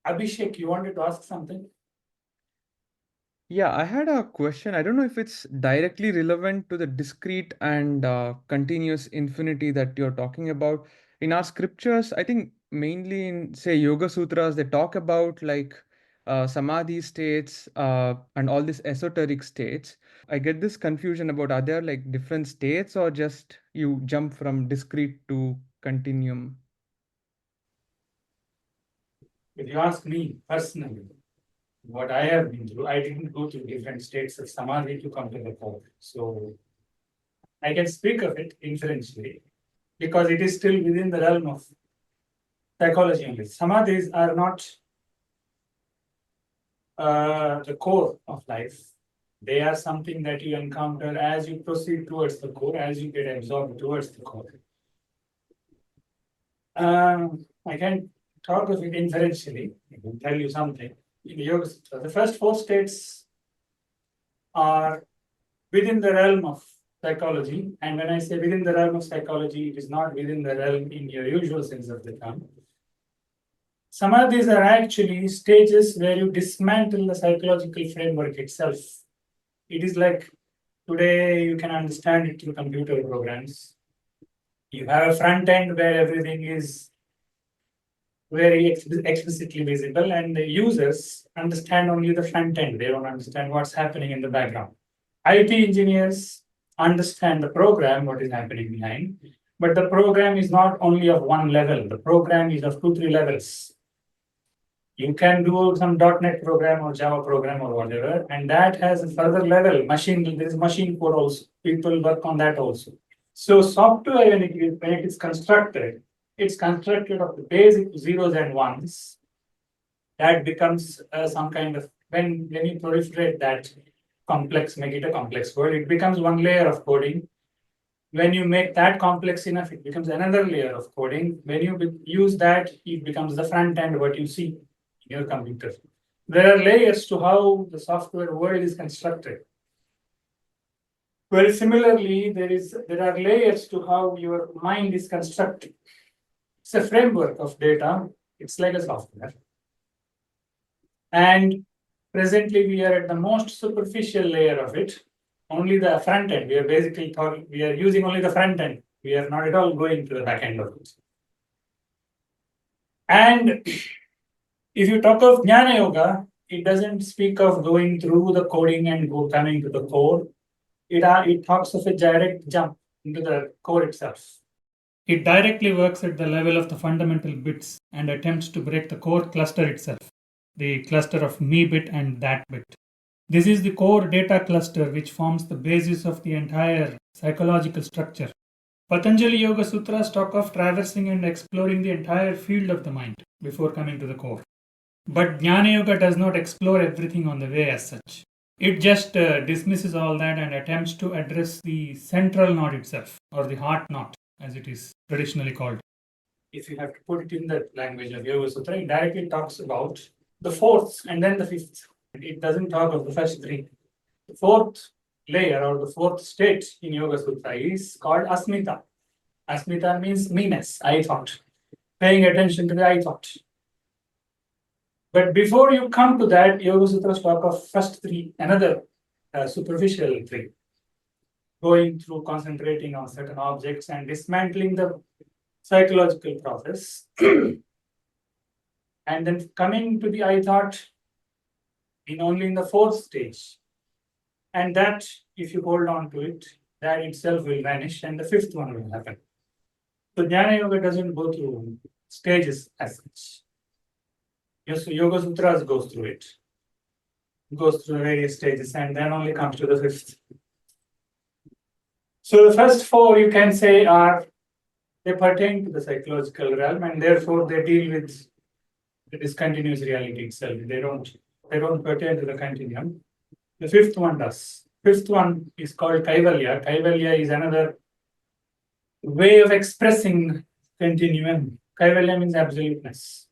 Abhishek, you wanted to ask something? Yeah, I had a question. I don't know if it's directly relevant to the discrete and continuous infinity that you're talking about. In our scriptures, I think mainly in, say, Yoga Sutras, they talk about like Samadhi states and all these esoteric states. I get this confusion about are there like different states or just you jump from discrete to continuum? If you ask me personally, what I have been through, I didn't go through different states of samadhi to come to the core. So I can speak of it inferentially because it is still within the realm of psychology only. Samadhis are not the core of life. They are something that you encounter as you proceed towards the core, as you get absorbed towards the core. I can talk of it inferentially. I can tell you something. In the Yoga Sutras, the first four states are within the realm of psychology. And when I say within the realm of psychology, it is not within the realm in your usual sense of the term. Samadhis are actually stages where you dismantle the psychological framework itself. It is like today you can understand it through computer programs. You have a front end where everything is very explicitly visible, and the users understand only the front end. They don't understand what's happening in the background. IT engineers understand the program, what is happening behind, but the program is not only of one level. The program is of 2-3 levels. You can do some .NET program or Java program or whatever, and that has a further level. There is machine code also. People work on that also. So software, when it is constructed, it's constructed of the basic zeros and ones. That becomes some kind of, when you proliferate that complex, make it a complex word, it becomes one layer of coding. When you make that complex enough, it becomes another layer of coding. When you use that, it becomes the front end, what you see in your computer. There are layers to how the software world is constructed. Very similarly, there are layers to how your mind is constructed. It's a framework of data. It's like a software. And presently, we are at the most superficial layer of it. Only the front end. We are using only the front end. We are not at all going to the back end of it. And if you talk of Jnana Yoga, it doesn't speak of going through the coding and coming to the core. It talks of a direct jump into the core itself. It directly works at the level of the fundamental bits and attempts to break the core cluster itself, the cluster of me bit and that bit. This is the core data cluster which forms the basis of the entire psychological structure. Patanjali Yoga Sutras talk of traversing and exploring the entire field of the mind before coming to the core. But Jnana Yoga does not explore everything on the way as such. It just dismisses all that and attempts to address the central knot itself, or the heart knot, as it is traditionally called. If you have to put it in the language of Yoga Sutra, it directly talks about the fourth and then the fifth. It doesn't talk of the first three. The fourth layer or the fourth state in Yoga Sutra is called Asmita. Asmita means meanness, I thought. Paying attention to the I thought. But before you come to that, Yoga Sutras talk of first three, another superficial three. Going through concentrating on certain objects and dismantling the psychological process. And then coming to the I thought only in the fourth stage. And that, if you hold on to it, that itself will vanish and the fifth one will happen. So Jnana Yoga doesn't go through stages as such. Yes, so Yoga Sutras goes through it. It goes through various stages and then only comes to the fifth. So the first four, you can say, they pertain to the psychological realm and therefore they deal with the discontinuous reality itself. They don't pertain to the continuum. The fifth one does. Fifth one is called Kaivalya. Kaivalya is another way of expressing continuum. Kaivalya means absoluteness.